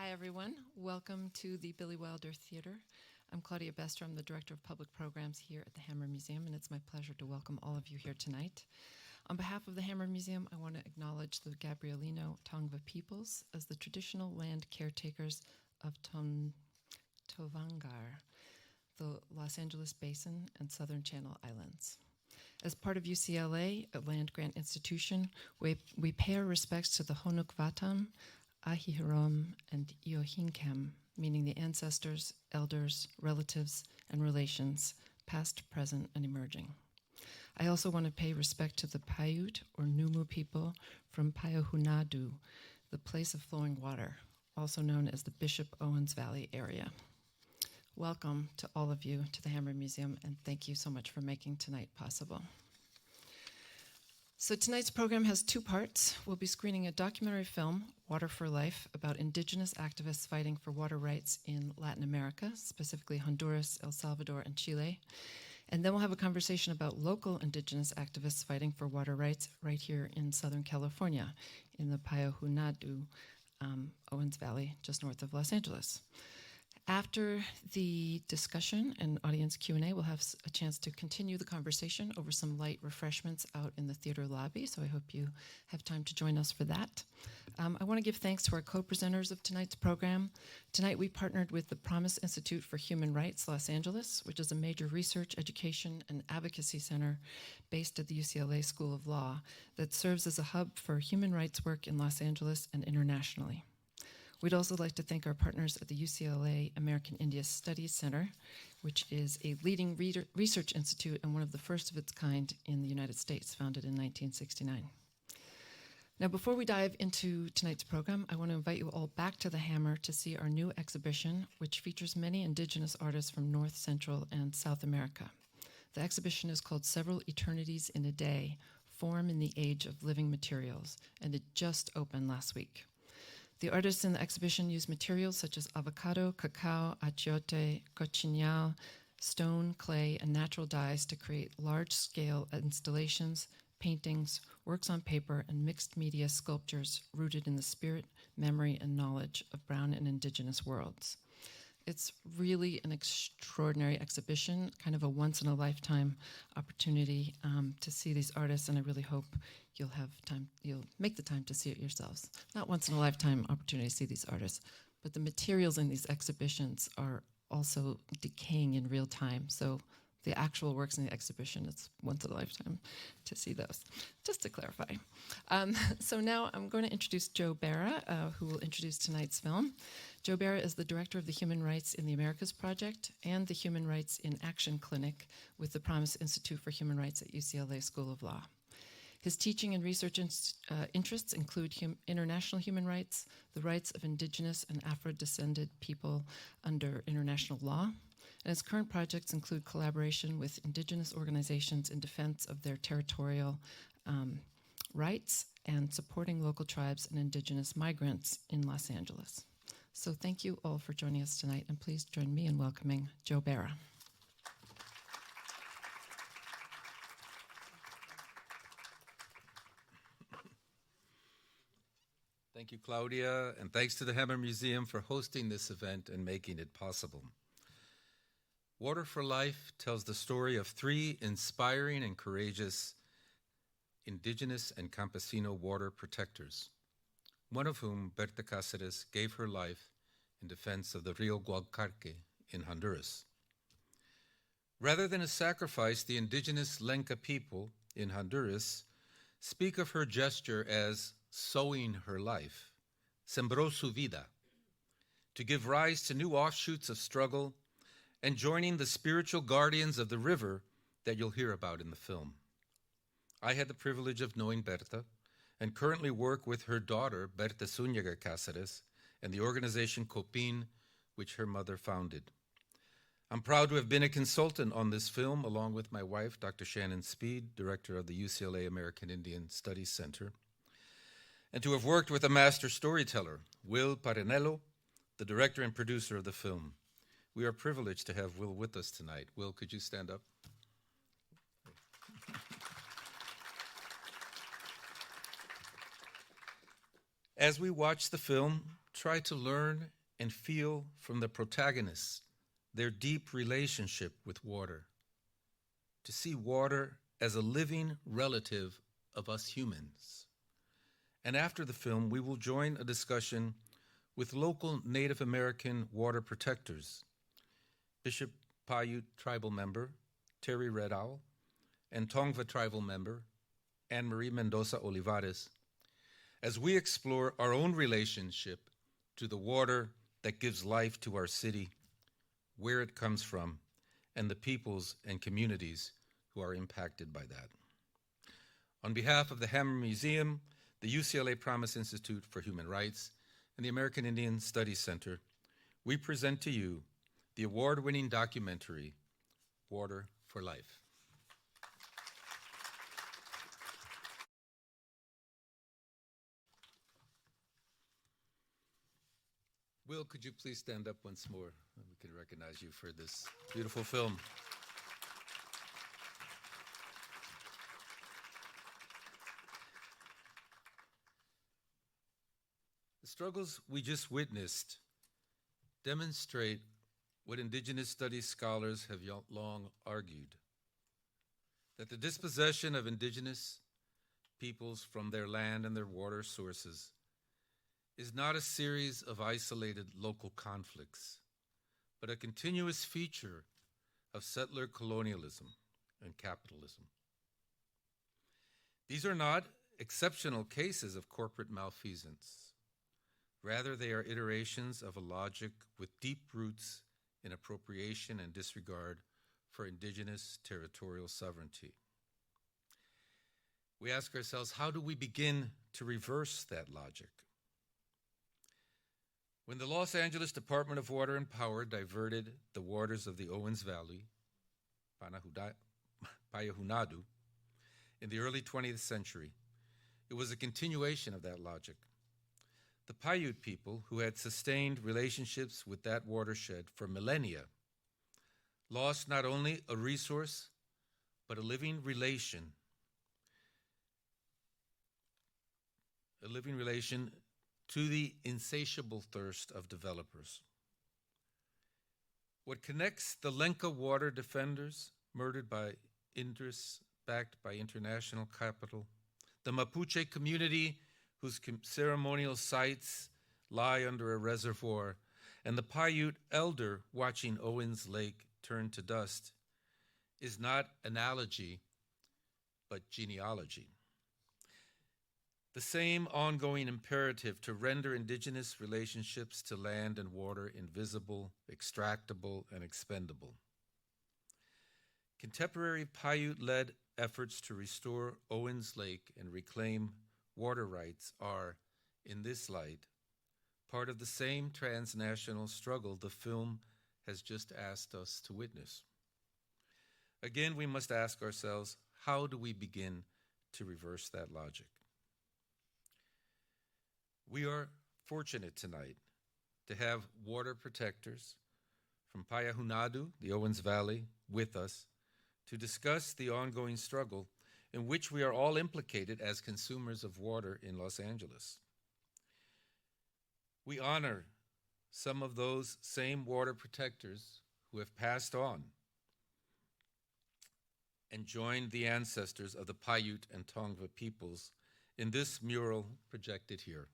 Hi, everyone. Welcome to the Billy Wilder Theater. I'm Claudia Bester. I'm the Director of Public Programs here at the Hammer Museum, and it's my pleasure to welcome all of you here tonight. On behalf of the Hammer Museum, I want to acknowledge the Gabrielino Tongva peoples as the traditional land caretakers of Tovangar, the Los Angeles Basin and Southern Channel Islands. As part of UCLA, a land-grant institution, we pay our respects to the Honuk Vatam, Ahihirom, and Iohinkem, meaning the ancestors, elders, relatives, and relations, past, present, and emerging. I also want to pay respect to the Paiute or Numu people from Payahuunadü, the place of flowing water, also known as the Bishop Owens Valley area. Welcome to all of you to the Hammer Museum, and thank you so much for making tonight possible. So tonight's program has two parts. We'll be screening a documentary film, Water for Life, about indigenous activists fighting for water rights in Latin America, specifically Honduras, El Salvador, and Chile. And then we'll have a conversation about local indigenous activists fighting for water rights right here in Southern California, in the Payahuunadü, Owens Valley, just north of Los Angeles. After the discussion and audience Q&A, we'll have a chance to continue the conversation over some light refreshments out in the theater lobby, so I hope you have time to join us for that. I want to give thanks to our co-presenters of tonight's program. Tonight we partnered with the Promise Institute for Human Rights, Los Angeles, which is a major research, education, and advocacy center based at the UCLA School of Law that serves as a hub for human rights work in Los Angeles and internationally. We'd also like to thank our partners at the UCLA American Indian Studies Center, which is a leading research institute and one of the first of its kind in the United States, founded in 1969. Now, before we dive into tonight's program, I want to invite you all back to the Hammer to see our new exhibition, which features many indigenous artists from North, Central, and South America. The exhibition is called Several Eternities in a Day, Form in the Age of Living Materials, and it just opened last week. The artists in the exhibition use materials such as avocado, cacao, achiote, cochineal, stone, clay, and natural dyes to create large-scale installations, paintings, works on paper, and mixed media sculptures rooted in the spirit, memory, and knowledge of brown and indigenous worlds. It's really an extraordinary exhibition, kind of a once-in-a-lifetime opportunity to see these artists, and I really hope you'll make the time to see it yourselves. Not once-in-a-lifetime opportunity to see these artists, but the materials in these exhibitions are also decaying in real time, so the actual works in the exhibition, it's once in a lifetime to see those, just to clarify. So now I'm going to introduce Joe Berra, who will introduce tonight's film. Joe Berra is the director of the Human Rights in the Americas Project and the Human Rights in Action Clinic with the Promise Institute for Human Rights at UCLA School of Law. His teaching and research interests include international human rights, the rights of indigenous and Afro-descended people under international law, and his current projects include collaboration with indigenous organizations in defense of their territorial rights and supporting local tribes and indigenous migrants in Los Angeles. So thank you all for joining us tonight, and please join me in welcoming Joe Berra. Thank you, Claudia, and thanks to the Hammer Museum for hosting this event and making it possible. Water for Life tells the story of three inspiring and courageous indigenous and campesino water protectors, one of whom, Berta Cáceres, gave her life in defense of the Rio Gualcarque in Honduras. Rather than a sacrifice, the indigenous Lenca people in Honduras speak of her gesture as sowing her life, sembró su vida, to give rise to new offshoots of struggle and joining the spiritual guardians of the river that you'll hear about in the film. I had the privilege of knowing Berta and currently work with her daughter, Berta Cáceres, and the organization Copin, which her mother founded. I'm proud to have been a consultant on this film along with my wife, Dr. Shannon Speed, director of the UCLA American Indian Studies Center, and to have worked with a master storyteller, Will Parinello, the director and producer of the film. We are privileged to have Will with us tonight. Will, could you stand up? As we watch the film, try to learn and feel from the protagonists their deep relationship with water, to see water as a living relative of us humans. And after the film, we will join a discussion with local Native American water protectors, Bishop Paiute tribal member Teri Red Owl, and Tongva tribal member AnMarie Mendoza Olivares, as we explore our own relationship to the water that gives life to our city, where it comes from, and the peoples and communities who are impacted by that. On behalf of the Hammer Museum, the UCLA Promise Institute for Human Rights, and the American Indian Studies Center, we present to you the award-winning documentary, Water for Life. Will, could you please stand up once more? We can recognize you for this beautiful film. The struggles we just witnessed demonstrate what Indigenous studies scholars have long argued, that the dispossession of Indigenous peoples from their land and their water sources is not a series of isolated local conflicts, but a continuous feature of settler colonialism and capitalism. These are not exceptional cases of corporate malfeasance. Rather, they are iterations of a logic with deep roots in appropriation and disregard for Indigenous territorial sovereignty. We ask ourselves, how do we begin to reverse that logic? When the Los Angeles Department of Water and Power diverted the waters of the Owens Valley, Payahuunadü, in the early 20th century, it was a continuation of that logic. The Paiute people, who had sustained relationships with that watershed for millennia, lost not only a resource, but a living relation to the insatiable thirst of developers. What connects the Lenca water defenders, murdered by interests backed by international capital, the Mapuche community, whose ceremonial sites lie under a reservoir, and the Paiute elder watching Owens Lake turn to dust, is not analogy, but genealogy. The same ongoing imperative to render Indigenous relationships to land and water invisible, extractable, and expendable. Contemporary Paiute-led efforts to restore Owens Lake and reclaim water rights are, in this light, part of the same transnational struggle the film has just asked us to witness. Again, we must ask ourselves, how do we begin to reverse that logic? We are fortunate tonight to have water protectors from Payahuunadü, the Owens Valley, with us to discuss the ongoing struggle in which we are all implicated as consumers of water in Los Angeles. We honor some of those same water protectors who have passed on and joined the ancestors of the Paiute and Tongva peoples in this mural projected here.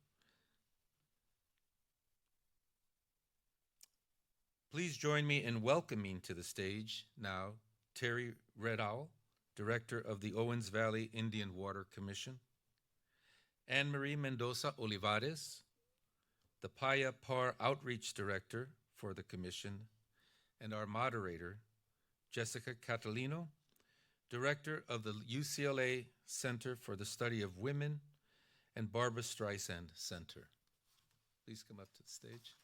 Please join me in welcoming to the stage now Teri Red Owl, Director of the Owens Valley Indian Water Commission, AnMarie Mendoza Olivares, the Paya Paar Outreach Director for the Commission, and our moderator, Jessica Cattelino, Director of the UCLA Center for the Study of Women and Barbra Streisand Center. Please come up to the stage.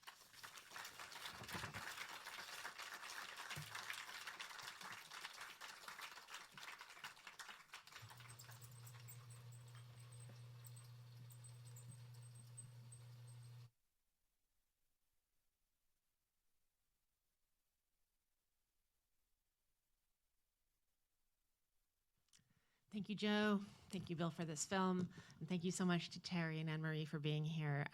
Thank you, Joe. Thank you, Bill, for this film. And thank you so much to Teri and AnMarie for being here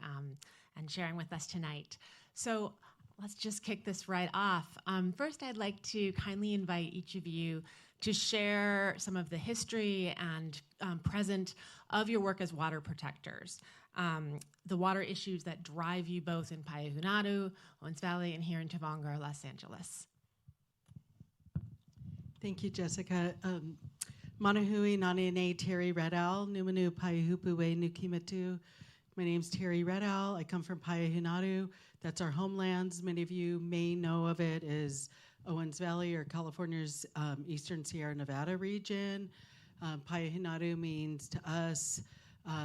and sharing with us tonight. So let's just kick this right off. First, I'd like to kindly invite each of you to share some of the history and present of your work as water protectors. The water issues that drive you both in Payahuunadü, Owens Valley, and here in Tongva, Los Angeles. Thank you, Jessica. Manahui Nanene Teri Red Owl, Numanu Paihupuwe Nukimatu. My name's Teri Red Owl. I come from Payahuunadü. That's our homelands. Many of you may know of it as Owens Valley or California's Eastern Sierra Nevada region. Payahuunadü means to us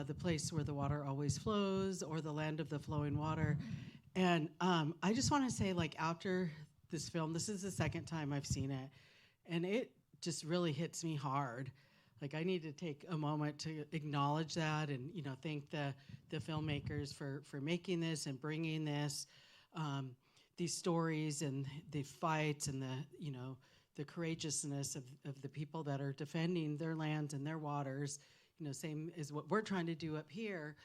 the place where the water always flows, or the land of the flowing water. And I just want to say, like, after this film, this is the second time I've seen it, and it just really hits me hard. Like, I need to take a moment to acknowledge that, and thank the filmmakers for making this and bringing this, these stories and the fights and the courageousness of the people that are defending their lands and their waters. Same as what we're trying to do up here.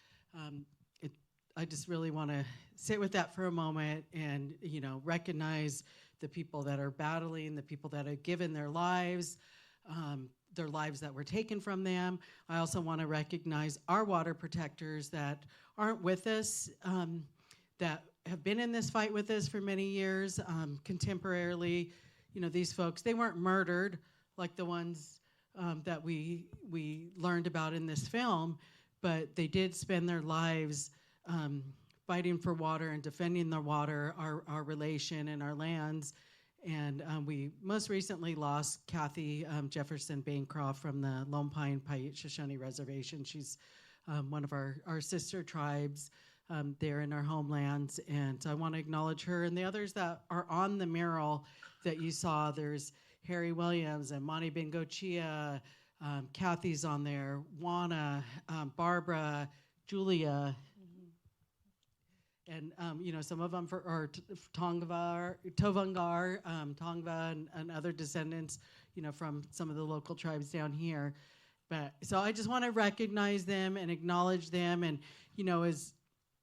I just really want to sit with that for a moment and recognize the people that are battling, the people that have given their lives that were taken from them. I also want to recognize our water protectors that aren't with us, that have been in this fight with us for many years. Contemporarily, these folks, they weren't murdered like the ones that we learned about in this film, but they did spend their lives fighting for water and defending the water, our relation and our lands. And we most recently lost Kathy Jefferson Bancroft from the Lone Pine Paiute Shoshone Reservation. She's one of our sister tribes there in our homelands. And so I want to acknowledge her and the others that are on the mural that you saw. There's Harry Williams and Monty Bengochia, Kathy's on there, Juana, Barbra, Julia, and some of them are Tongva, Tongva, and other descendants, from some of the local tribes down here. But so I just want to recognize them and acknowledge them. And as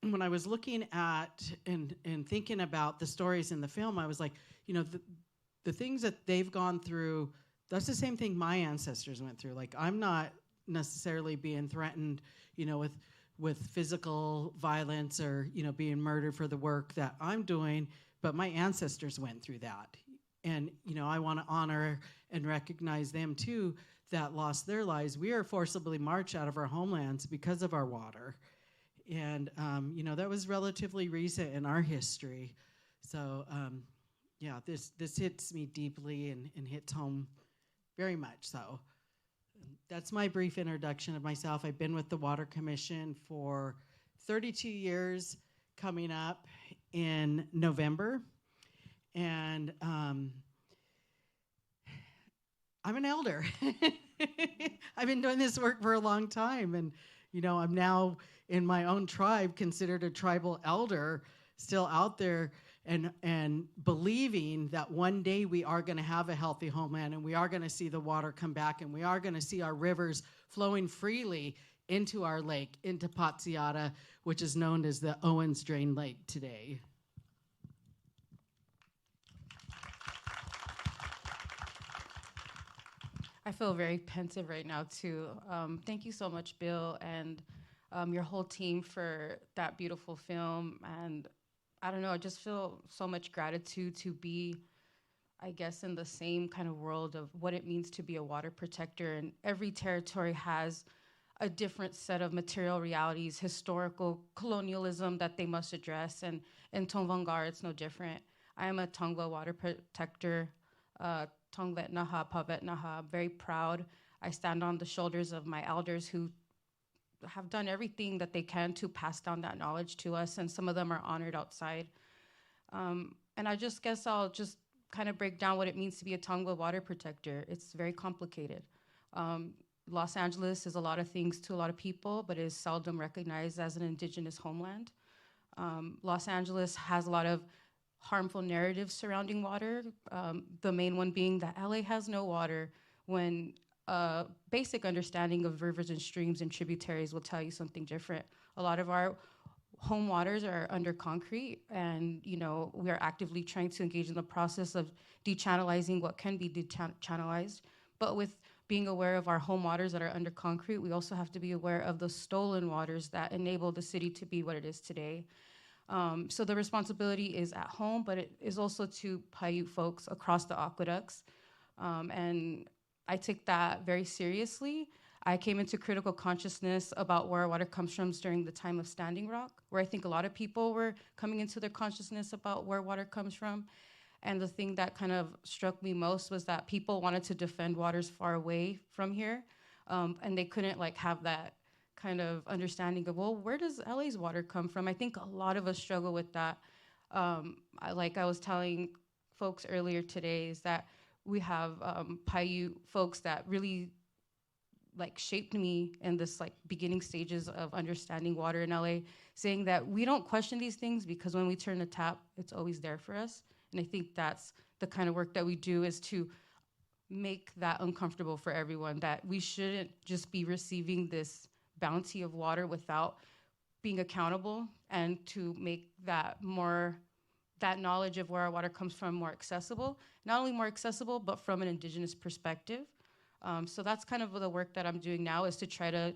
when I was looking at and thinking about the stories in the film, I was like, the things that they've gone through, that's the same thing my ancestors went through. Like, I'm not necessarily being threatened, with physical violence or, being murdered for the work that I'm doing, but my ancestors went through that. And, I want to honor and recognize them too that lost their lives. We are forcibly marched out of our homelands because of our water. And, that was relatively recent in our history. So, yeah, this hits me deeply and hits home very much so. That's my brief introduction of myself. I've been with the Water Commission for 32 years, coming up in November. And I'm an elder. I've been doing this work for a long time. And, I'm now in my own tribe considered a tribal elder, still out there and believing that one day we are going to have a healthy homeland and we are going to see the water come back and we are going to see our rivers flowing freely into our lake, into Patsiata, which is known as the Owens Drain Lake today. I feel very pensive right now, too. Thank you so much, Bill, and your whole team for that beautiful film. And I don't know, I just feel so much gratitude to be, I guess, in the same kind of world of what it means to be a water protector. And every territory has a different set of material realities, historical colonialism that they must address. And in Tongva, it's no different. I am a Tongva water protector, Tongvet Naha, Pavet Naha. I'm very proud. I stand on the shoulders of my elders who have done everything that they can to pass down that knowledge to us, and some of them are honored outside. And I just guess I'll just kind of break down what it means to be a Tongva water protector. It's very complicated. Los Angeles is a lot of things to a lot of people, but is seldom recognized as an indigenous homeland. Los Angeles has a lot of harmful narratives surrounding water, the main one being that LA has no water, when a basic understanding of rivers and streams and tributaries will tell you something different. A lot of our home waters are under concrete, and we are actively trying to engage in the process of dechannelizing what can be dechannelized. But with being aware of our home waters that are under concrete, we also have to be aware of the stolen waters that enable the city to be what it is today. So the responsibility is at home, but it is also to Paiute folks across the aqueducts. And I take that very seriously. I came into critical consciousness about where our water comes from during the time of Standing Rock, where I think a lot of people were coming into their consciousness about where water comes from. And the thing that kind of struck me most was that people wanted to defend waters far away from here, and they couldn't have that kind of understanding of, well, where does LA's water come from? I think a lot of us struggle with that. Like I was telling folks earlier today, is that we have Paiute folks that really shaped me in this beginning stages of understanding water in LA, saying that we don't question these things because when we turn the tap, it's always there for us. And I think that's the kind of work that we do, is to make that uncomfortable for everyone, that we shouldn't just be receiving this bounty of water without being accountable, and to make that knowledge of where our water comes from more accessible. Not only more accessible, but from an Indigenous perspective. So that's kind of the work that I'm doing now, is to try to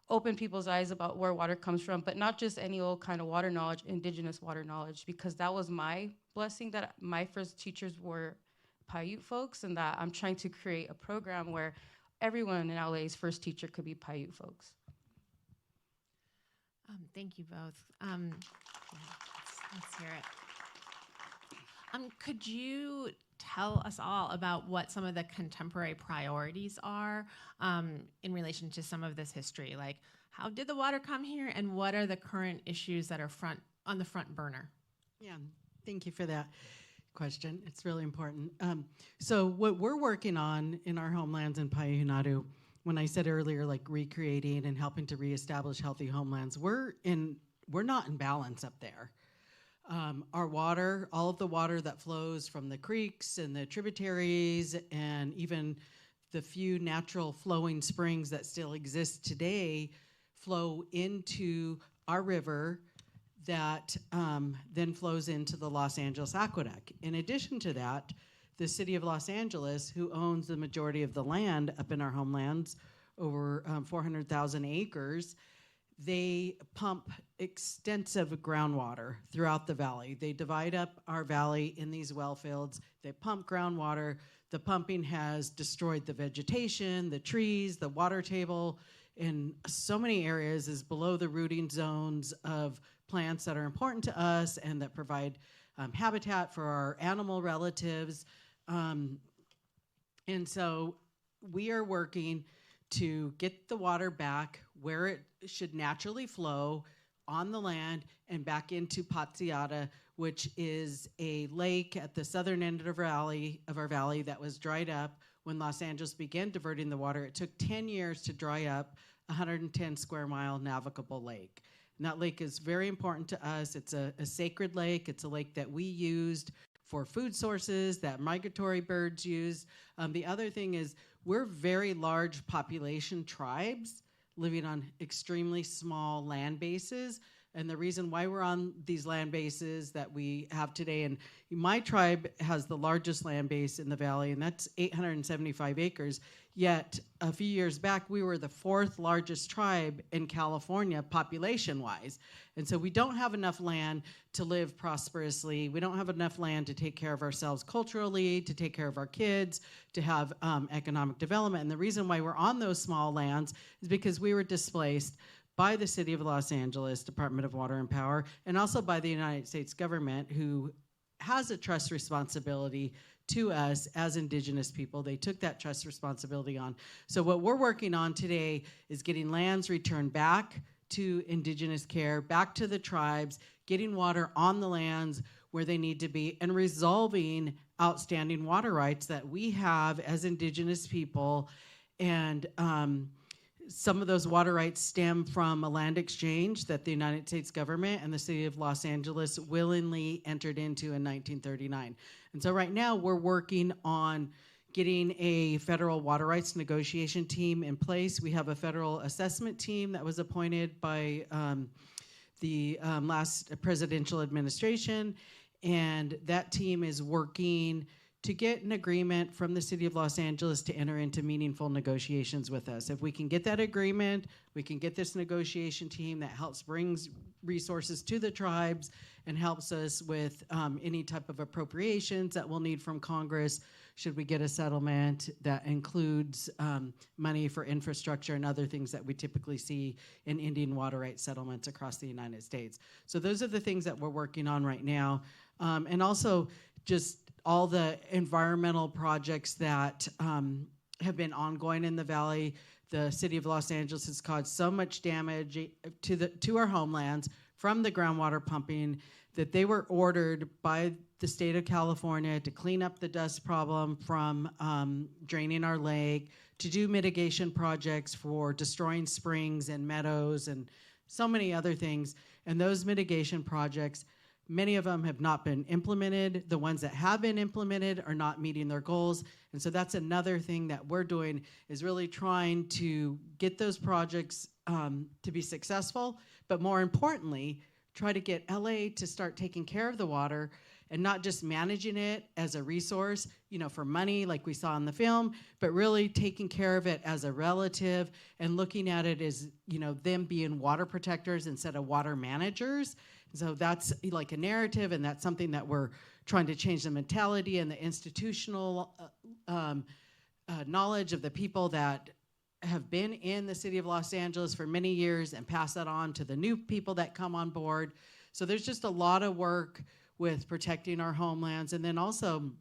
open people's eyes about where water comes from, but not just any old kind of water knowledge, Indigenous water knowledge, because that was my blessing, that my first teachers were Paiute folks, and that I'm trying to create a program where everyone in LA's first teacher could be Paiute folks. Thank you both. Let's hear it. Could you tell us all about what some of the contemporary priorities are in relation to some of this history? Like, how did the water come here, and what are the current issues that are on the front burner? Yeah, thank you for that question. It's really important. So what we're working on in our homelands in Payahuunadü, when I said earlier, recreating and helping to reestablish healthy homelands, we're not in balance up there. Our water, all of the water that flows from the creeks and the tributaries, and even the few natural flowing springs that still exist today, flow into our river that then flows into the Los Angeles Aqueduct. In addition to that, the city of Los Angeles, who owns the majority of the land up in our homelands, over 400,000 acres, they pump extensive groundwater throughout the valley. They divide up our valley in these well fields. They pump groundwater. The pumping has destroyed the vegetation, the trees, the water table, in so many areas is below the rooting zones of plants that are important to us and that provide habitat for our animal relatives. And so we are working to get the water back where it should naturally flow on the land and back into Patsiata, which is a lake at the southern end of our valley that was dried up when Los Angeles began diverting the water. It took 10 years to dry up a 110 square mile navigable lake. And that lake is very important to us. It's a sacred lake. It's a lake that we used for food sources, that migratory birds use. The other thing is we're very large population tribes living on extremely small land bases. And the reason why we're on these land bases that we have today, and my tribe has the largest land base in the valley, and that's 875 acres. Yet a few years back, we were the 4th largest tribe in California population-wise. And so we don't have enough land to live prosperously. We don't have enough land to take care of ourselves culturally, to take care of our kids, to have economic development. And the reason why we're on those small lands is because we were displaced by the City of Los Angeles Department of Water and Power, and also by the United States government, who has a trust responsibility to us as Indigenous people. They took that trust responsibility on. So what we're working on today is getting lands returned back to Indigenous care, back to the tribes, getting water on the lands where they need to be, and resolving outstanding water rights that we have as Indigenous people. And some of those water rights stem from a land exchange that the United States government and the city of Los Angeles willingly entered into in 1939. And so right now we're working on getting a federal water rights negotiation team in place. We have a federal assessment team that was appointed by the last presidential administration, and that team is working to get an agreement from the City of Los Angeles to enter into meaningful negotiations with us. If we can get that agreement, we can get this negotiation team that helps brings resources to the tribes and helps us with any type of appropriations that we'll need from Congress should we get a settlement that includes money for infrastructure and other things that we typically see in Indian water rights settlements across the United States. So those are the things that we're working on right now. And also just all the environmental projects that have been ongoing in the Valley. The City of Los Angeles has caused so much damage to our homelands from the groundwater pumping that they were ordered by the state of California to clean up the dust problem from draining our lake, to do mitigation projects for destroying springs and meadows and so many other things. And those mitigation projects, many of them have not been implemented. The ones that have been implemented are not meeting their goals. And so that's another thing that we're doing, is really trying to get those projects to be successful, but more importantly, try to get LA to start taking care of the water and not just managing it as a resource, for money like we saw in the film, but really taking care of it as a relative and looking at it as, them being water protectors instead of water managers. So that's like a narrative, and that's something that we're trying to change the mentality and the institutional knowledge of the people that have been in the City of Los Angeles for many years and pass that on to the new people that come on board. So there's just a lot of work with protecting our homelands, and then also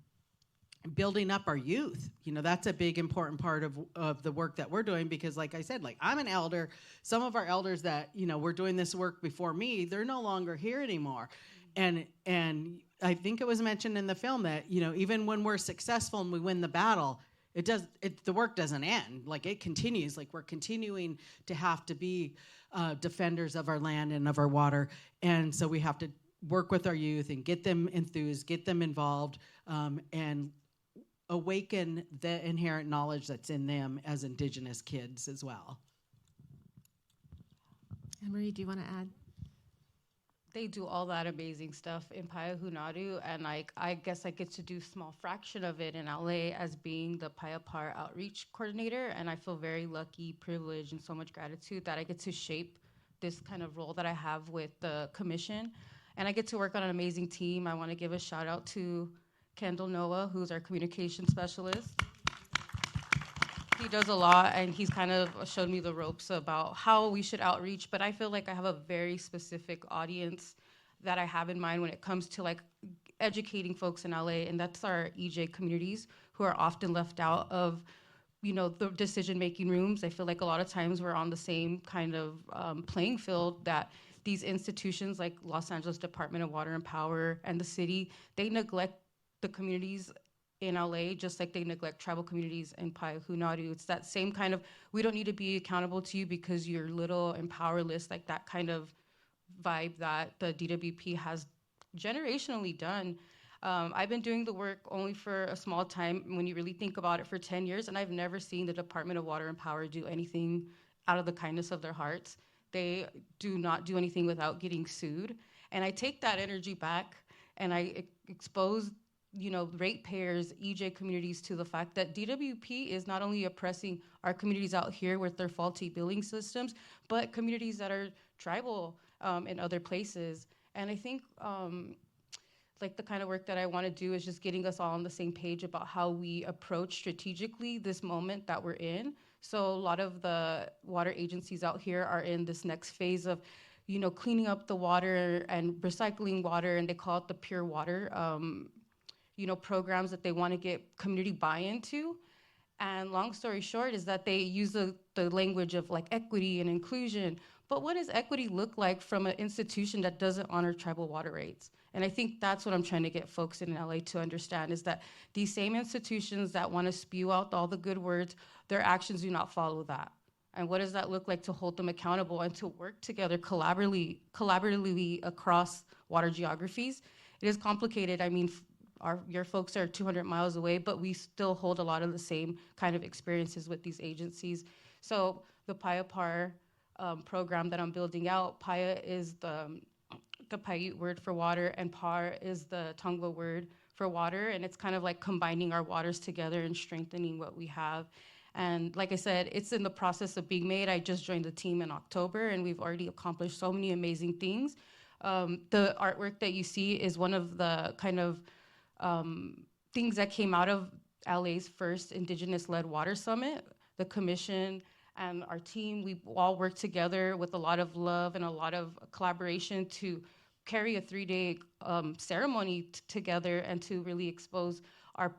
building up our youth. That's a big important part of the work that we're doing, because like I said, I'm an elder. Some of our elders that, were doing this work before me, they're no longer here anymore. And I think it was mentioned in the film that, even when we're successful and we win the battle, the work doesn't end. It continues. We're continuing to have to be defenders of our land and of our water. And so we have to work with our youth and get them enthused, get them involved, and awaken the inherent knowledge that's in them as Indigenous kids as well. AnMarie, do you want to add? They do all that amazing stuff in Payahuunadü, and I guess I get to do a small fraction of it in LA as being the Paar outreach coordinator, and I feel very lucky, privileged, and so much gratitude that I get to shape this kind of role that I have with the commission. And I get to work on an amazing team. I want to give a shout out to Kendall Noah, who's our communication specialist. He does a lot, and he's kind of showed me the ropes about how we should outreach, but I feel like I have a very specific audience that I have in mind when it comes to educating folks in LA, and that's our EJ communities, who are often left out of the decision-making rooms. I feel like a lot of times we're on the same kind of playing field, that these institutions like Los Angeles Department of Water and Power and the city, they neglect the communities in LA, just like they neglect tribal communities in Payahuunadü. It's that same kind of, we don't need to be accountable to you because you're little and powerless, that kind of vibe that the DWP has generationally done. I've been doing the work only for a small time, when you really think about it, for 10 years, and I've never seen the Department of Water and Power do anything out of the kindness of their hearts. They do not do anything without getting sued. And I take that energy back and I expose ratepayers, EJ communities, to the fact that DWP is not only oppressing our communities out here with their faulty billing systems, but communities that are tribal in other places. And I think the kind of work that I want to do is just getting us all on the same page about how we approach strategically this moment that we're in. So a lot of the water agencies out here are in this next phase of cleaning up the water and recycling water, and they call it the pure water programs that they want to get community buy-in to. And long story short is that they use the language of equity and inclusion. But what does equity look like from an institution that doesn't honor tribal water rights? And I think that's what I'm trying to get folks in LA to understand, is that these same institutions that want to spew out all the good words, their actions do not follow that. And what does that look like to hold them accountable and to work together collaboratively across water geographies? It is complicated. I mean, your folks are 200 miles away, but we still hold a lot of the same kind of experiences with these agencies. So the Paya Paar program that I'm building out, Paya is the Paiute word for water, and Paar is the Tongva word for water, and it's kind of like combining our waters together and strengthening what we have. And like I said, it's in the process of being made. I just joined the team in October, and we've already accomplished so many amazing things. The artwork that you see is one of the kind of things that came out of LA's first Indigenous-led water summit. The commission and our team, we all worked together with a lot of love and a lot of collaboration to carry a 3-day ceremony together and to really expose our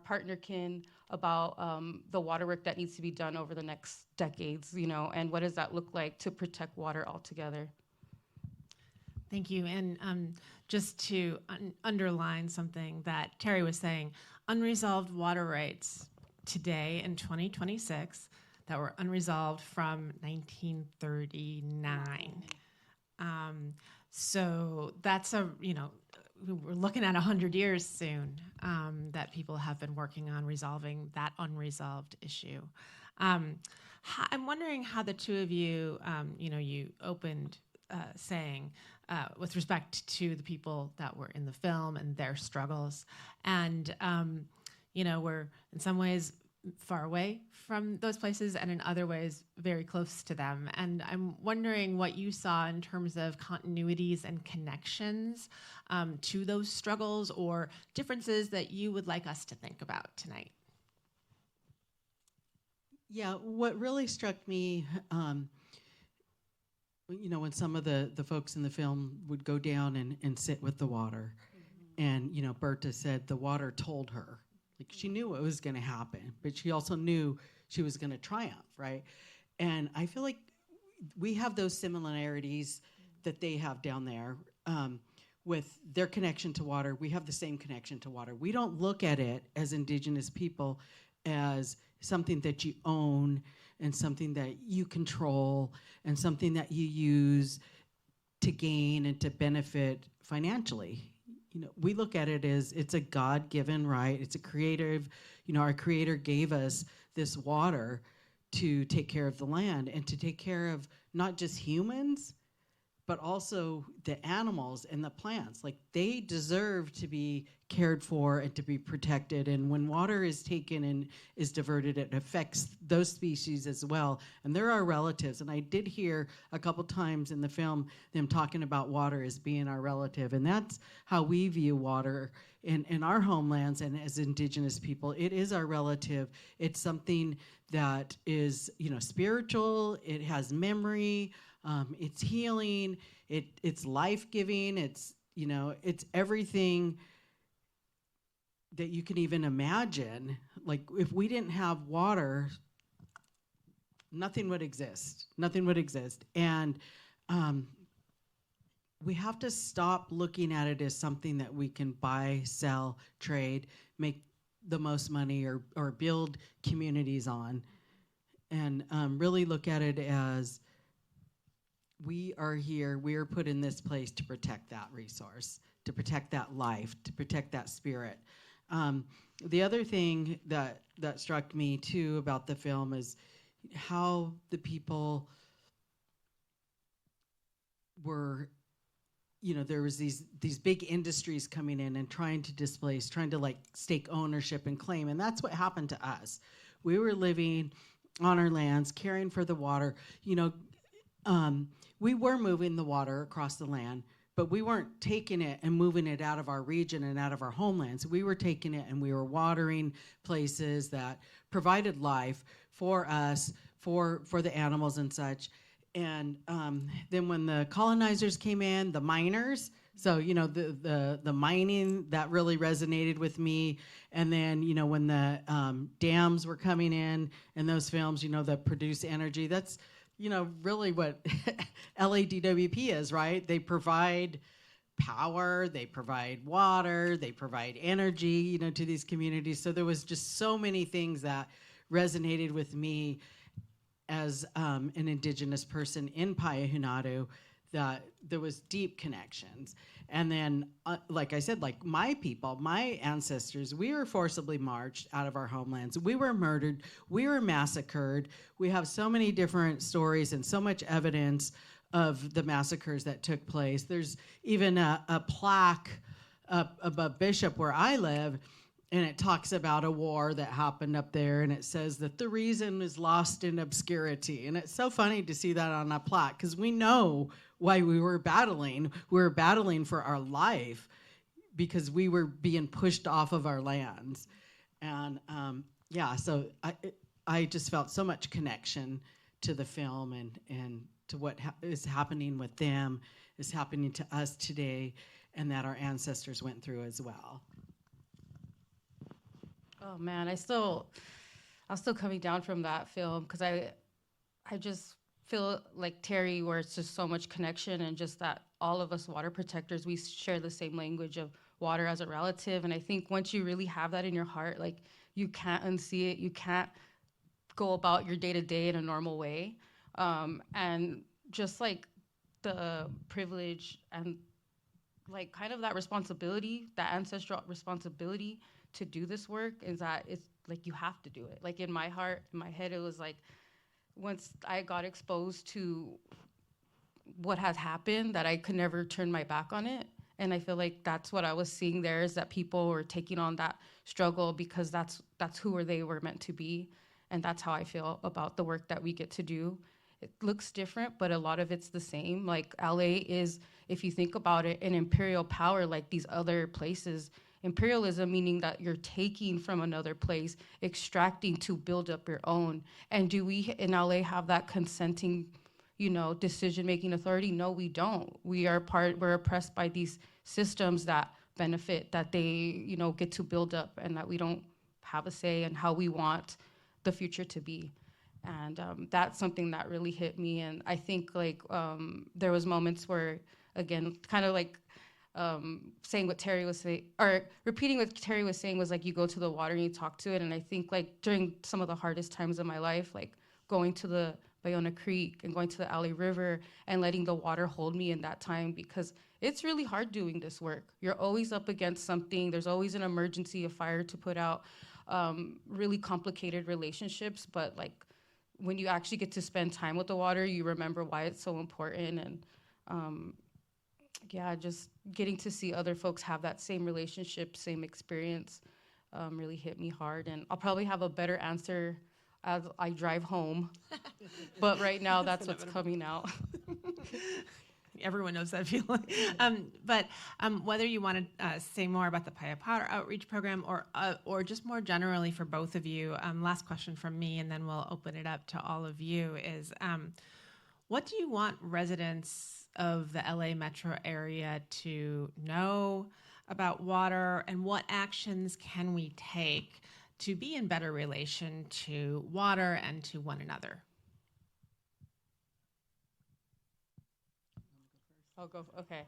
partnerkin about the water work that needs to be done over the next decades, you know, and what does that look like to protect water altogether. Thank you. And just to underline something that Teri was saying, unresolved water rights today in 2026 that were unresolved from 1939. So that's we're looking at 100 years soon that people have been working on resolving that unresolved issue. I'm wondering how the two of you, you opened saying with respect to the people that were in the film and their struggles. And, we're in some ways far away from those places and in other ways very close to them. And I'm wondering what you saw in terms of continuities and connections to those struggles or differences that you would like us to think about tonight. Yeah, what really struck me, when some of the folks in the film would go down and sit with the water, and, Berta said the water told her. Like, she knew what was going to happen, but she also knew she was going to triumph, right? And I feel like we have those similarities that they have down there with their connection to water. We have the same connection to water. We don't look at it as Indigenous people as something that you own and something that you control and something that you use to gain and to benefit financially. We look at it as it's a God-given right. It's a creative, our Creator gave us this water to take care of the land and to take care of not just humans, but also the animals and the plants. Like, they deserve to be cared for and to be protected. And when water is taken and is diverted, it affects those species as well. And they're our relatives. And I did hear a couple times in the film them talking about water as being our relative. And that's how we view water in our homelands and as Indigenous people. It is our relative. It's something that is, spiritual. It has memory. It's healing. It's life-giving. It's everything that you can even imagine. Like, if we didn't have water, nothing would exist. Nothing would exist. And we have to stop looking at it as something that we can buy, sell, trade, make the most money or build communities on, and really look at it as we are here, we are put in this place to protect that resource, to protect that life, to protect that spirit. The other thing that struck me too about the film is how the people were, there was these big industries coming in and trying to displace, trying to stake ownership and claim, and that's what happened to us. We were living on our lands, caring for the water, we were moving the water across the land, but we weren't taking it and moving it out of our region and out of our homelands. We were taking it and we were watering places that provided life for us, for the animals and such. And then when the colonizers came in, the miners, so, the mining, that really resonated with me. And then, when the dams were coming in and those films, that produce energy, that's, really what LADWP is, right? They provide power, they provide water, they provide energy, to these communities. So there was just so many things that resonated with me as an Indigenous person in Payahuunadü that there was deep connections. And then, like I said, like my people, my ancestors, we were forcibly marched out of our homelands. We were murdered. We were massacred. We have so many different stories and so much evidence of the massacres that took place. There's even a plaque above Bishop where I live, and it talks about a war that happened up there, and it says that the reason is lost in obscurity. And it's so funny to see that on a plaque, because we know why we were battling. We were battling for our life because we were being pushed off of our lands. And so I just felt so much connection to the film and to what is happening with them, is happening to us today, and that our ancestors went through as well. Oh man, I'm still coming down from that film, because I just feel like Teri, where it's just so much connection, and just that all of us water protectors, we share the same language of water as a relative. And I think once you really have that in your heart, like, you can't unsee it. You can't go about your day-to-day in a normal way. And just like the privilege and like kind of that responsibility, that ancestral responsibility to do this work, is that it's like you have to do it. Like in my heart, in my head, it was like, once I got exposed to what has happened, that I could never turn my back on it. And I feel like that's what I was seeing there, is that people were taking on that struggle because that's who they were meant to be. And that's how I feel about the work that we get to do. It looks different, but a lot of it's the same. Like LA is, if you think about it, an imperial power like these other places. Imperialism meaning that you're taking from another place, extracting to build up your own. And do we in LA have that consenting, decision-making authority? No, we don't. We're oppressed by these systems that benefit, that they, get to build up, and that we don't have a say in how we want the future to be. And that's something that really hit me. And I think there was moments where, again, kind of like saying what Teri was saying, or repeating what Teri was saying, was like, you go to the water and you talk to it. And I think like during some of the hardest times of my life, like going to the Bayona Creek and going to the Alley River and letting the water hold me in that time, because it's really hard doing this work. You're always up against something. There's always an emergency, a fire to put out, really complicated relationships. But like when you actually get to spend time with the water, you remember why it's so important. And just getting to see other folks have that same relationship, same experience, really hit me hard. And I'll probably have a better answer as I drive home. But right now, that's what's coming out. Everyone knows that feeling. But whether you want to say more about the Paya Powder Outreach Program or just more generally for both of you, last question from me, and then we'll open it up to all of you, is what do you want residents of the LA metro area to know about water, and what actions can we take to be in better relation to water and to one another? I'll go, okay.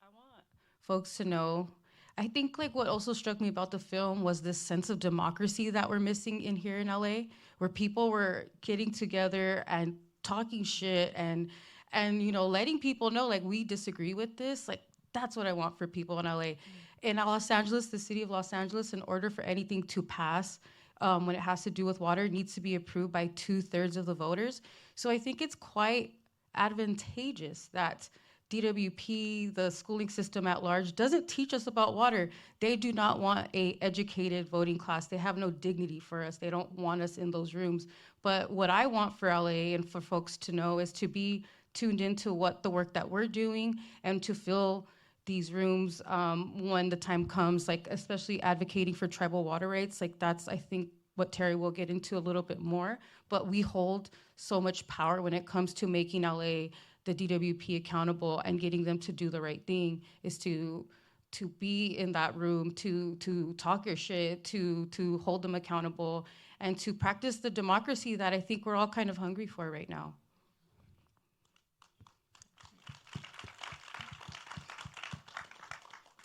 I want folks to know, I think like what also struck me about the film was this sense of democracy that we're missing in here in LA, where people were getting together and talking shit and letting people know, like, we disagree with this. Like, that's what I want for people in LA. In Los Angeles, the city of Los Angeles, in order for anything to pass, when it has to do with water, it needs to be approved by 2/3 of the voters. So I think it's quite advantageous that DWP, the schooling system at large, doesn't teach us about water. They do not want a educated voting class. They have no dignity for us. They don't want us in those rooms. But what I want for LA and for folks to know is to be tuned into what the work that we're doing, and to fill these rooms when the time comes, like especially advocating for tribal water rights. Like that's, I think, what Teri will get into a little bit more. But we hold so much power when it comes to making LA, the DWP, accountable and getting them to do the right thing, is to be in that room, to talk your shit, to hold them accountable, and to practice the democracy that I think we're all kind of hungry for right now.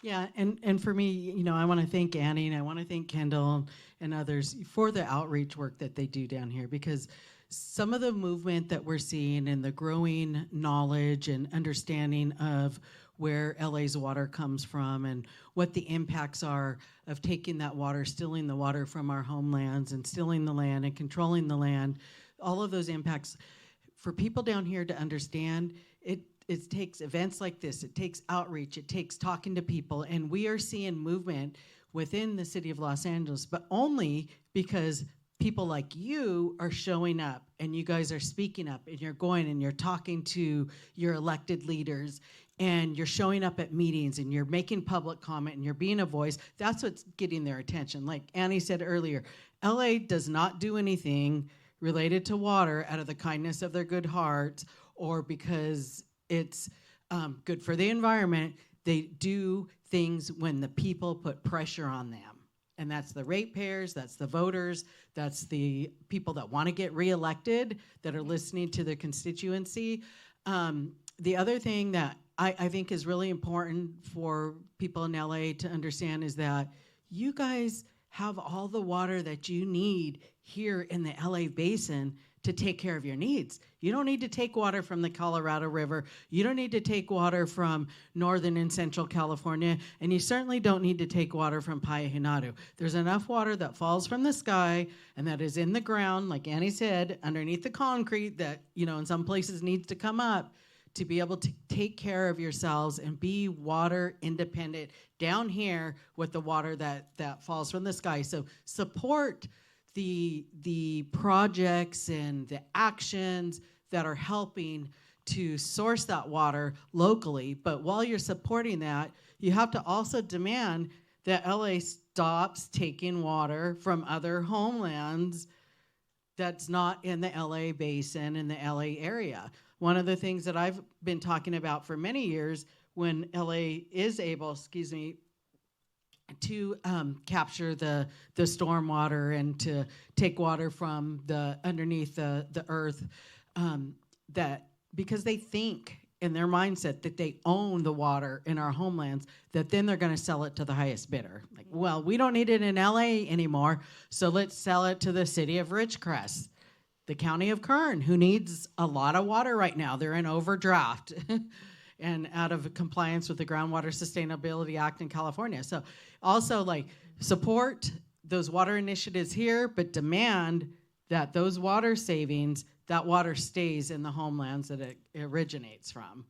Yeah, and for me, you know, I want to thank Annie and I want to thank Kendall and others for the outreach work that they do down here, because some of the movement that we're seeing and the growing knowledge and understanding of where LA's water comes from and what the impacts are of taking that water, stealing the water from our homelands and stealing the land and controlling the land, all of those impacts, for people down here to understand, it takes events like this, it takes outreach, it takes talking to people, and we are seeing movement within the city of Los Angeles, but only because people like you are showing up and you guys are speaking up and you're going and you're talking to your elected leaders and you're showing up at meetings and you're making public comment and you're being a voice. That's what's getting their attention. Like Annie said earlier, LA does not do anything related to water out of the kindness of their good hearts or because it's good for the environment. They do things when the people put pressure on them. And that's the ratepayers, that's the voters, that's the people that want to get reelected, that are listening to their constituency. The other thing that I think is really important for people in LA to understand is that you guys have all the water that you need here in the LA basin to take care of your needs. You don't need to take water from the Colorado River. You don't need to take water from northern and central California, and you certainly don't need to take water from Payahuunadü. There's enough water that falls from the sky and that is in the ground, like Annie said, underneath the concrete that, you know, in some places needs to come up to be able to take care of yourselves and be water independent down here with the water that falls from the sky. So support the projects and the actions that are helping to source that water locally. But while you're supporting that, you have to also demand that LA stops taking water from other homelands that's not in the LA basin, in the LA area. One of the things that I've been talking about for many years, when LA is able, to capture the stormwater and to take water from the underneath the earth, that because they think in their mindset that they own the water in our homelands, that then they're going to sell it to the highest bidder. Like, well, we don't need it in LA anymore, so let's sell it to the city of Ridgecrest, the county of Kern, who needs a lot of water right now. They're in overdraft and out of compliance with the Groundwater Sustainability Act in California. So also, like, support those water initiatives here, but demand that those water savings, that water stays in the homelands that it originates from.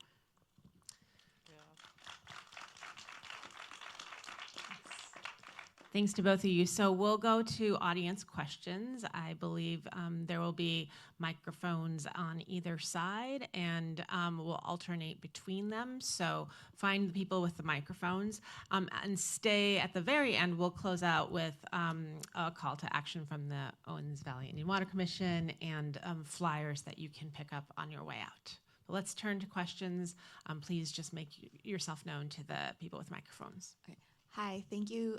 Thanks to both of you. So we'll go to audience questions. I believe there will be microphones on either side, and we'll alternate between them. So find the people with the microphones, and stay at the very end. We'll close out with a call to action from the Owens Valley Indian Water Commission and flyers that you can pick up on your way out. But let's turn to questions. Please just make yourself known to the people with microphones. Okay. Hi, thank you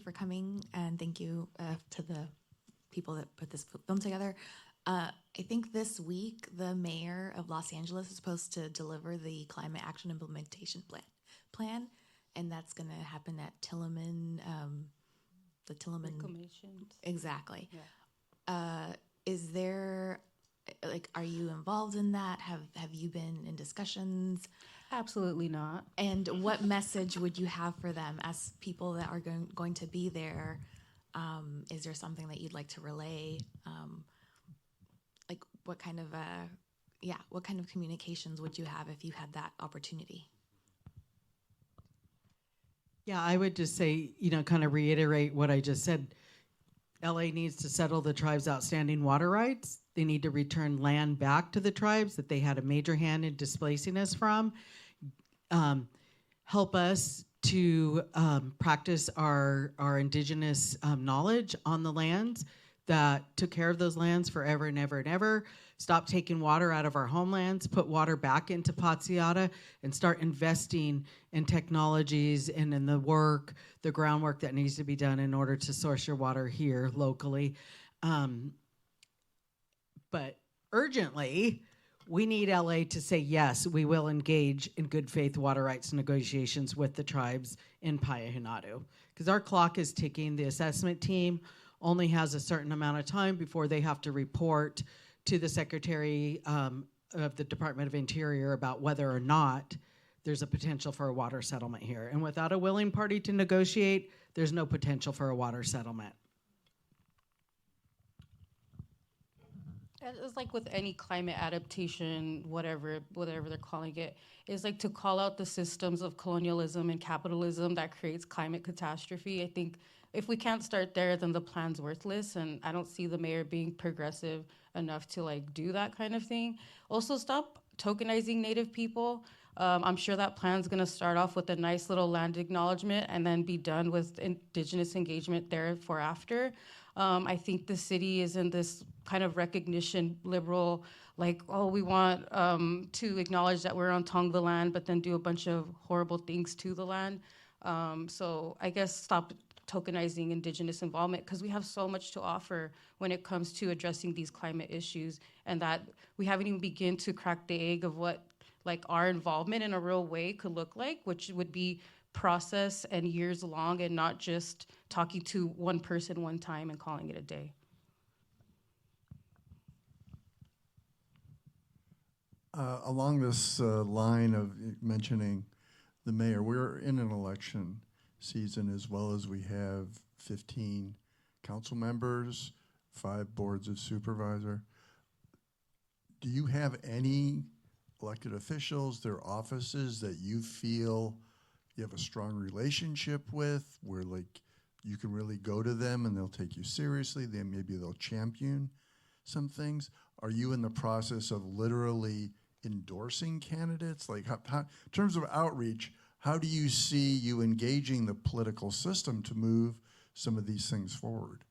for coming, and thank you to the people that put this film together. I think this week the mayor of Los Angeles is supposed to deliver the climate action implementation plan, and that's going to happen at Tillman, the Tillman Reclamations. Exactly. Yeah. Is there, like, are you involved in that? Have you been in discussions? Absolutely not. And what message would you have for them as people that are going to be there? Is there something that you'd like to relay? Like, what kind of communications would you have if you had that opportunity? Yeah, I would just say, kind of reiterate what I just said. LA needs to settle the tribe's outstanding water rights. They need to return land back to the tribes that they had a major hand in displacing us from. Help us to practice our indigenous knowledge on the lands that took care of those lands forever and ever and ever. Stop taking water out of our homelands, put water back into Patsiata, and start investing in technologies and in the groundwork that needs to be done in order to source your water here locally. But urgently, we need LA to say, yes, we will engage in good faith water rights negotiations with the tribes in Payahuunadü. Because our clock is ticking. The assessment team only has a certain amount of time before they have to report to the Secretary of the Department of Interior about whether or not there's a potential for a water settlement here. And without a willing party to negotiate, there's no potential for a water settlement. It's like with any climate adaptation, whatever they're calling it, is like to call out the systems of colonialism and capitalism that creates climate catastrophe. I think if we can't start there, then the plan's worthless, and I don't see the mayor being progressive enough to like do that kind of thing. Also, stop tokenizing Native people. I'm sure that plan's gonna start off with a nice little land acknowledgement and then be done with Indigenous engagement therefore after. I think the city is in this kind of recognition liberal, like, oh, we want to acknowledge that we're on Tongva land, but then do a bunch of horrible things to the land. So I guess stop tokenizing Indigenous involvement, because we have so much to offer when it comes to addressing these climate issues, and that we haven't even begun to crack the egg of what like our involvement in a real way could look like, which would be process and years long, and not just talking to one person one time and calling it a day. Along this line of mentioning the mayor, we're in an election season, as well as we have 15 council members, 5 boards of supervisor. Do you have any elected officials, their offices that you feel you have a strong relationship with, where like you can really go to them and they'll take you seriously, then maybe they'll champion some things? Are you in the process of literally endorsing candidates? Like how, in terms of outreach, how do you see you engaging the political system to move some of these things forward?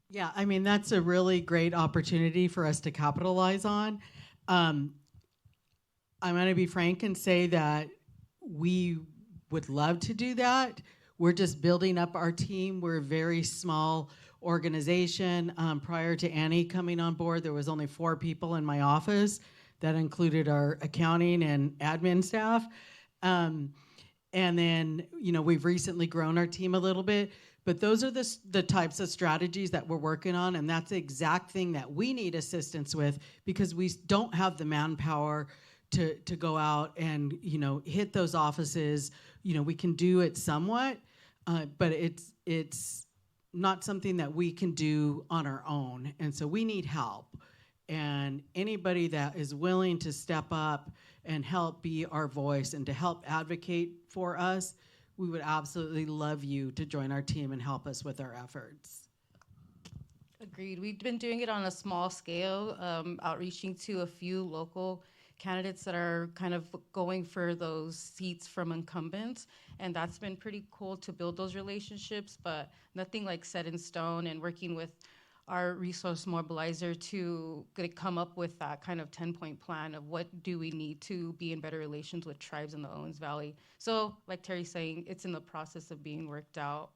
Yeah, I mean, that's a really great opportunity for us to capitalize on. I'm going to be frank and say that we would love to do that. We're just building up our team. We're a very small organization. Prior to Annie coming on board, there was only 4 people in my office. That included our accounting and admin staff. And then, you know, we've recently grown our team a little bit. But those are the types of strategies that we're working on, and that's the exact thing that we need assistance with, because we don't have the manpower to go out and, you know, hit those offices. You know, we can do it somewhat, but it's not something that we can do on our own, and so we need help. And anybody that is willing to step up and help be our voice and to help advocate for us, we would absolutely love you to join our team and help us with our efforts. Agreed. We've been doing it on a small scale, outreaching to a few local candidates that are kind of going for those seats from incumbents, and that's been pretty cool to build those relationships, but nothing like set in stone, and working with our resource mobilizer to come up with that kind of 10-point plan of what do we need to be in better relations with tribes in the Owens Valley. So like Teri's saying, it's in the process of being worked out.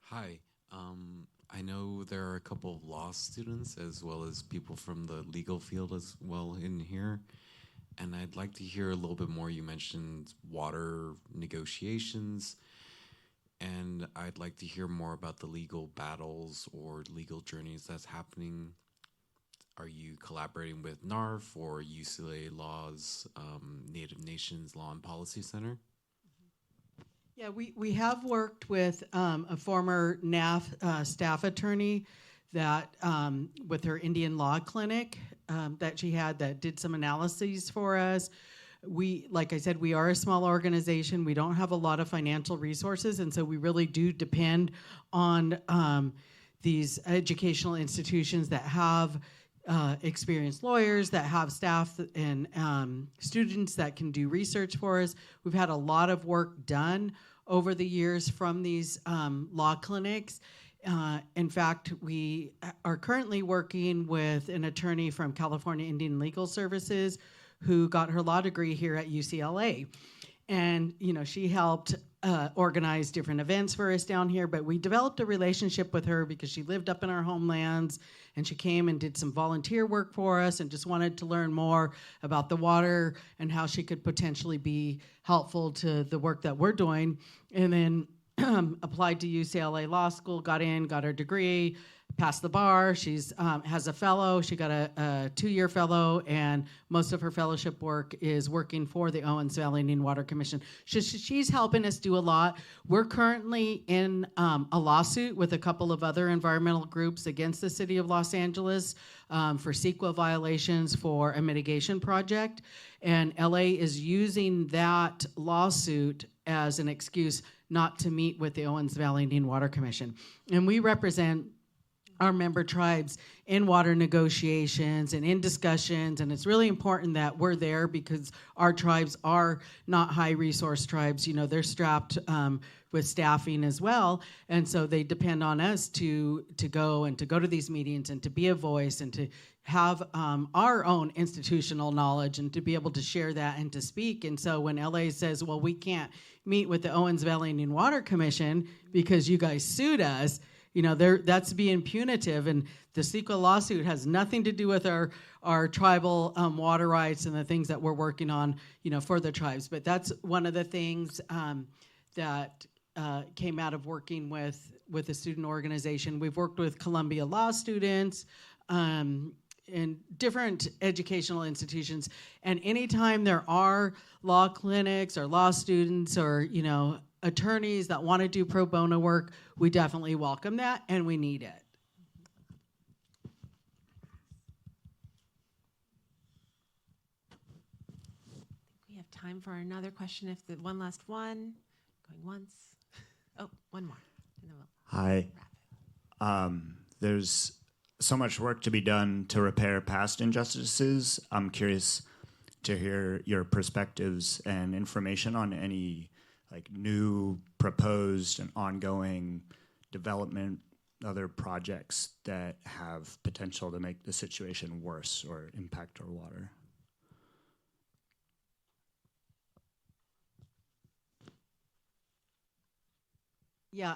Hi, I know there are a couple of law students as well as people from the legal field as well in here. And I'd like to hear a little bit more. You mentioned water negotiations, and I'd like to hear more about the legal battles or legal journeys that's happening. Are you collaborating with NARF or UCLA Law's Native Nations Law and Policy Center? Yeah, we have worked with a former NAF staff attorney that with her Indian Law Clinic that she had that did some analyses for us. We, like I said, we are a small organization. We don't have a lot of financial resources, and so we really do depend on these educational institutions that have experienced lawyers, that have staff and students that can do research for us. We've had a lot of work done over the years from these law clinics. In fact, we are currently working with an attorney from California Indian Legal Services who got her law degree here at UCLA. And, she helped organize different events for us down here, but we developed a relationship with her because she lived up in our homelands, and she came and did some volunteer work for us and just wanted to learn more about the water and how she could potentially be helpful to the work that we're doing. And then applied to UCLA Law School, got her degree, passed the bar. She's has a fellow. She got a 2-year fellow, and most of her fellowship work is working for the Owens Valley Indian Water Commission. She's helping us do a lot. We're currently in a lawsuit with a couple of other environmental groups against the city of Los Angeles for CEQA violations for a mitigation project, and LA is using that lawsuit as an excuse not to meet with the Owens Valley Indian Water Commission. And we represent our member tribes in water negotiations and in discussions, and it's really important that we're there because our tribes are not high resource tribes. They're strapped with staffing as well, and so they depend on us to go to these meetings and to be a voice and to have our own institutional knowledge and to be able to share that and to speak. And so when LA says, well, we can't meet with the Owens Valley Indian Water Commission because you guys sued us, that's being punitive, and the CEQA lawsuit has nothing to do with our tribal water rights and the things that we're working on, for the tribes. But that's one of the things that came out of working with a student organization. We've worked with Columbia law students, in different educational institutions, and anytime there are law clinics or law students or attorneys that want to do pro bono work, we definitely welcome that, and we need it. We have time for another question. If the one last one, going once. Oh, one more. And then we'll Hi. wrap it. There's so much work to be done to repair past injustices. I'm curious to hear your perspectives and information on any new proposed and ongoing development, other projects that have potential to make the situation worse or impact our water. Yeah,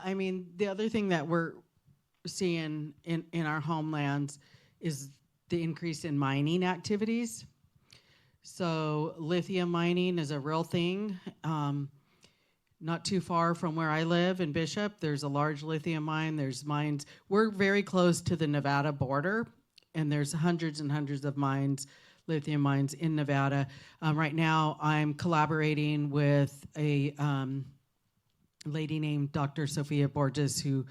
the other thing that we're seeing in our homelands is the increase in mining activities. So lithium mining is a real thing. Not too far from where I live in Bishop, there's a large lithium mine. There's mines. We're very close to the Nevada border, and there's hundreds and hundreds of mines, lithium mines in Nevada. Right now, I'm collaborating with a lady named Dr. Sophia Borges, who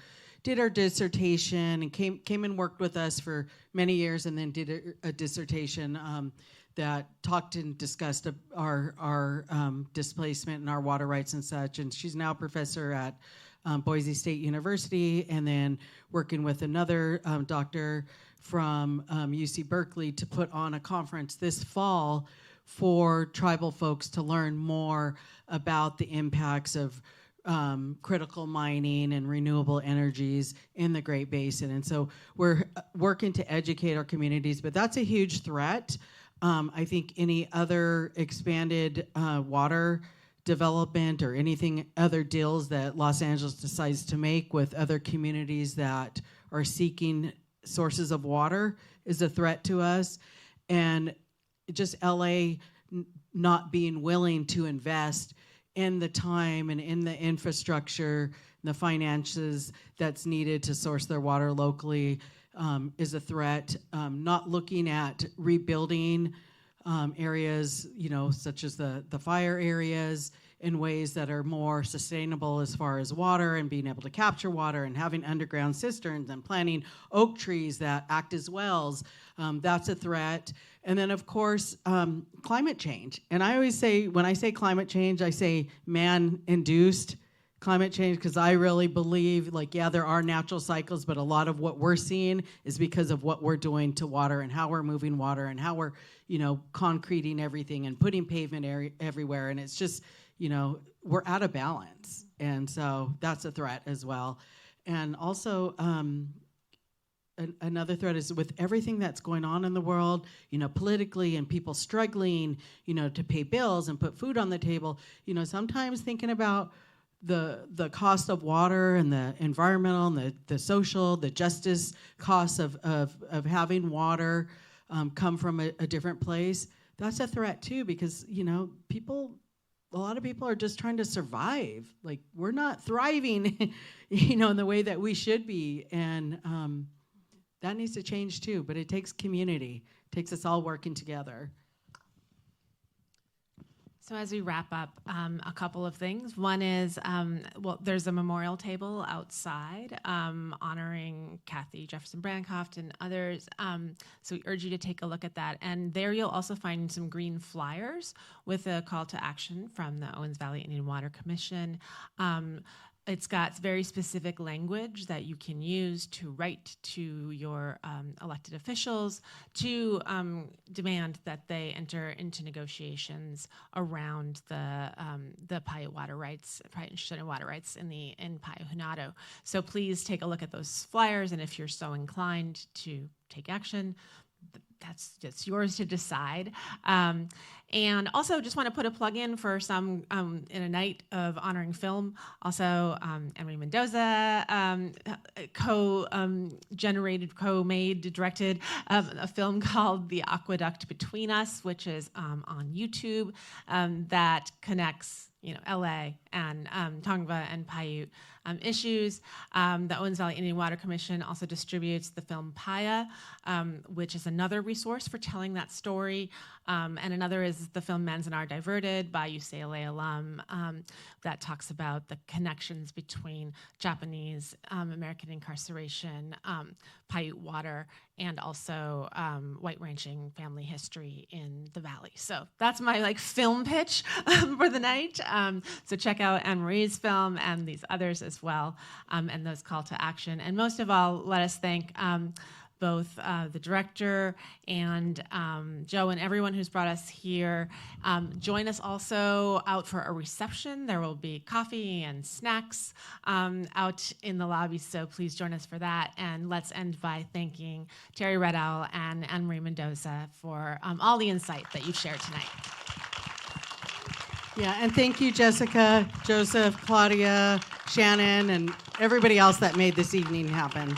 did our dissertation and came and worked with us for many years, and then did a dissertation that talked and discussed our displacement and our water rights and such. And she's now a professor at Boise State University, and then working with another doctor from UC Berkeley to put on a conference this fall for tribal folks to learn more about the impacts of critical mining and renewable energies in the Great Basin. And so we're working to educate our communities, but that's a huge threat. I think any other expanded water development or anything, other deals that Los Angeles decides to make with other communities that are seeking sources of water is a threat to us. And just LA not being willing to invest in the time and in the infrastructure, the finances that's needed to source their water locally is a threat. Not looking at rebuilding areas, such as the fire areas, in ways that are more sustainable as far as water and being able to capture water and having underground cisterns and planting oak trees that act as wells. That's a threat. And then, of course, climate change. And I always say, when I say climate change, I say man-induced climate change, because I really believe, there are natural cycles, but a lot of what we're seeing is because of what we're doing to water and how we're moving water and how we're, concreting everything and putting pavement everywhere. And it's just, we're out of balance. And so that's a threat as well. And also, another thread is with everything that's going on in the world, politically, and people struggling, to pay bills and put food on the table. Sometimes thinking about the cost of water and the environmental and the social, the justice costs of having water come from a different place. That's a threat too, because a lot of people are just trying to survive. Like, we're not thriving, in the way that we should be, and that needs to change too. But it takes community. It takes us all working together. So as we wrap up, a couple of things. One is, there's a memorial table outside honoring Kathy Jefferson Brancroft and others. So we urge you to take a look at that. And there you'll also find some green flyers with a call to action from the Owens Valley Indian Water Commission. It's got very specific language that you can use to write to your elected officials to demand that they enter into negotiations around the Paya water rights, Paiute water rights in Payahuunadü. So please take a look at those flyers, and if you're so inclined to take action, that's yours to decide. And also just want to put a plug in for some, in a night of honoring film, also AnMarie Mendoza co-made, directed a film called The Aqueduct Between Us, which is on YouTube, that connects LA and Tongva and Paiute issues. The Owens Valley Indian Water Commission also distributes the film Paya, which is another resource for telling that story. And another is the film Men's and Are Diverted by UCLA alum that talks about the connections between Japanese American incarceration, Paiute water, and also white ranching family history in the valley. So that's my film pitch for the night. So check out AnMarie's film and these others as well, and those call to action. And most of all, let us thank both the director and Joe and everyone who's brought us here. Join us also out for a reception. There will be coffee and snacks out in the lobby, so please join us for that. And let's end by thanking Teri Red Owl and AnMarie Mendoza for all the insight that you've shared tonight. Yeah, and thank you, Jessica, Joseph, Claudia, Shannon, and everybody else that made this evening happen.